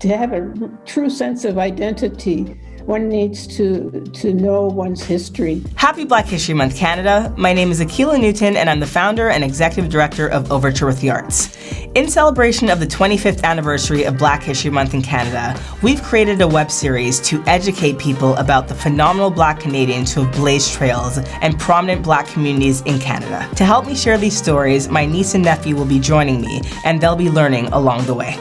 To have a true sense of identity, one needs to know one's history. Happy Black History Month, Canada. My name is Akila Newton, and I'm the founder and executive director of Overture with the Arts. In celebration of the 25th anniversary of Black History Month in Canada, we've created a web series to educate people about the phenomenal Black Canadians who have blazed trails and prominent Black communities in Canada. To help me share these stories, my niece and nephew will be joining me, and they'll be learning along the way.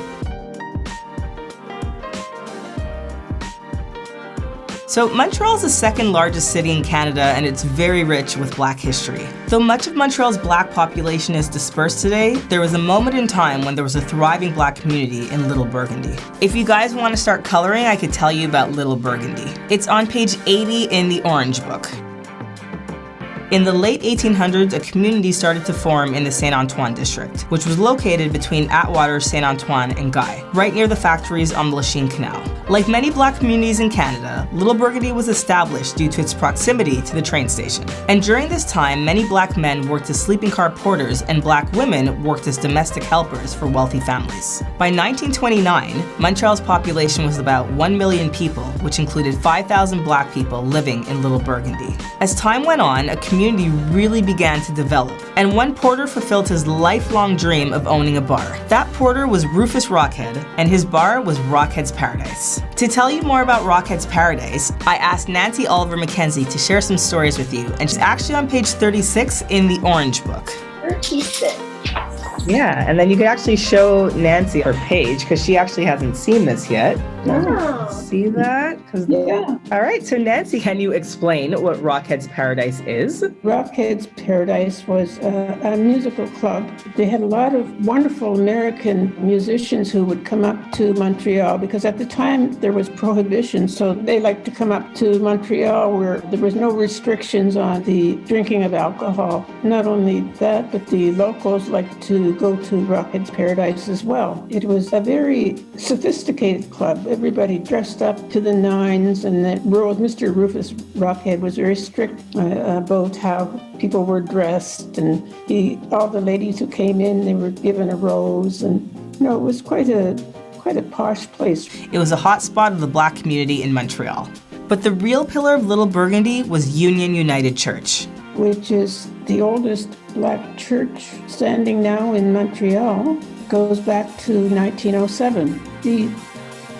So Montreal is the second largest city in Canada, and it's very rich with Black history. Though much of Montreal's Black population is dispersed today, there was a moment in time when there was a thriving Black community in Little Burgundy. If you guys want to start coloring, I could tell you about Little Burgundy. It's on page 80 in the Orange Book. In the late 1800s, a community started to form in the Saint Antoine district, which was located between Atwater, Saint Antoine, and Guy, right near the factories on the Lachine Canal. Like many Black communities in Canada, Little Burgundy was established due to its proximity to the train station. And during this time, many Black men worked as sleeping car porters and Black women worked as domestic helpers for wealthy families. By 1929, Montreal's population was about 1 million people, which included 5,000 Black people living in Little Burgundy. As time went on, a community really began to develop, and one porter fulfilled his lifelong dream of owning a bar. That porter was Rufus Rockhead, and his bar was Rockheads Paradise. To tell you more about Rockheads Paradise, I asked Nancy Oliver Mackenzie to share some stories with you, and she's actually on page 36 in the Orange Book. 36. Yeah, and then you can actually show Nancy her page because she actually hasn't seen this yet. Oh. See that? Yeah. All right, so Nancy, can you explain what Rockheads Paradise is? Rockheads Paradise was a musical club. They had a lot of wonderful American musicians who would come up to Montreal because at the time there was prohibition, so they liked to come up to Montreal where there was no restrictions on the drinking of alcohol. Not only that, but the locals liked to go to Rockheads Paradise as well. It was a very sophisticated club. Everybody dressed up to the nines, and Mr. Rufus Rockhead was very strict about how people were dressed, and all the ladies who came in, they were given a rose, and it was quite a posh place. It was a hot spot of the Black community in Montreal. But the real pillar of Little Burgundy was Union United Church, which is the oldest Black church standing now in Montreal. Goes back to 1907. The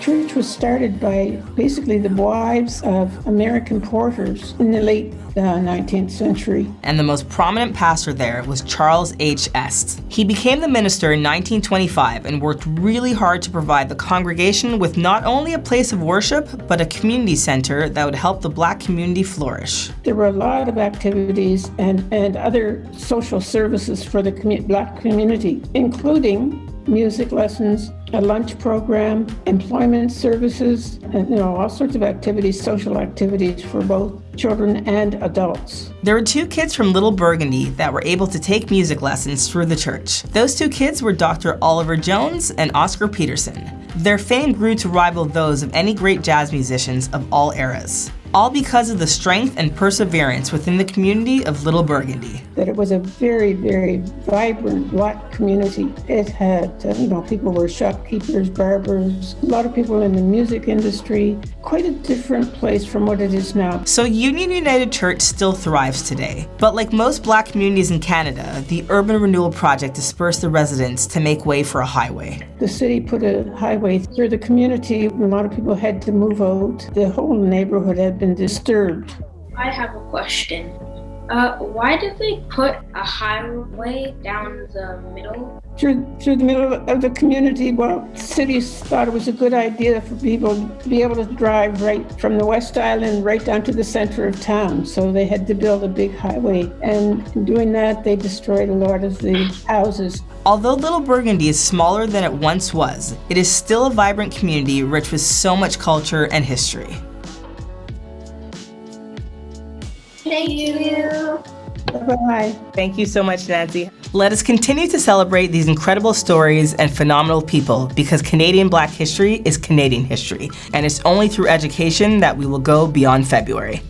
church was started by basically the wives of American porters in the late 19th century. And the most prominent pastor there was Charles H. Est. He became the minister in 1925 and worked really hard to provide the congregation with not only a place of worship, but a community center that would help the Black community flourish. There were a lot of activities and other social services for the Black community, including music lessons, a lunch program, employment services, and all sorts of activities, social activities for both children and adults. There were two kids from Little Burgundy that were able to take music lessons through the church. Those two kids were Dr. Oliver Jones and Oscar Peterson. Their fame grew to rival those of any great jazz musicians of all eras, all because of the strength and perseverance within the community of Little Burgundy. That it was a very, very vibrant Black community. It had, people were shopkeepers, barbers, a lot of people in the music industry. Quite a different place from what it is now. So Union United Church still thrives today. But like most Black communities in Canada, the Urban Renewal Project dispersed the residents to make way for a highway. The city put a highway through the community. A lot of people had to move out. The whole neighborhood had been disturbed. I have a question. Why did they put a highway down the middle? Through the middle of the community. Well, cities thought it was a good idea for people to be able to drive right from the West Island right down to the center of town. So they had to build a big highway. And in doing that, they destroyed a lot of the houses. Although Little Burgundy is smaller than it once was, it is still a vibrant community rich with so much culture and history. Thank you. Bye-bye. Thank you so much, Nancy. Let us continue to celebrate these incredible stories and phenomenal people because Canadian Black history is Canadian history, and it's only through education that we will go beyond February.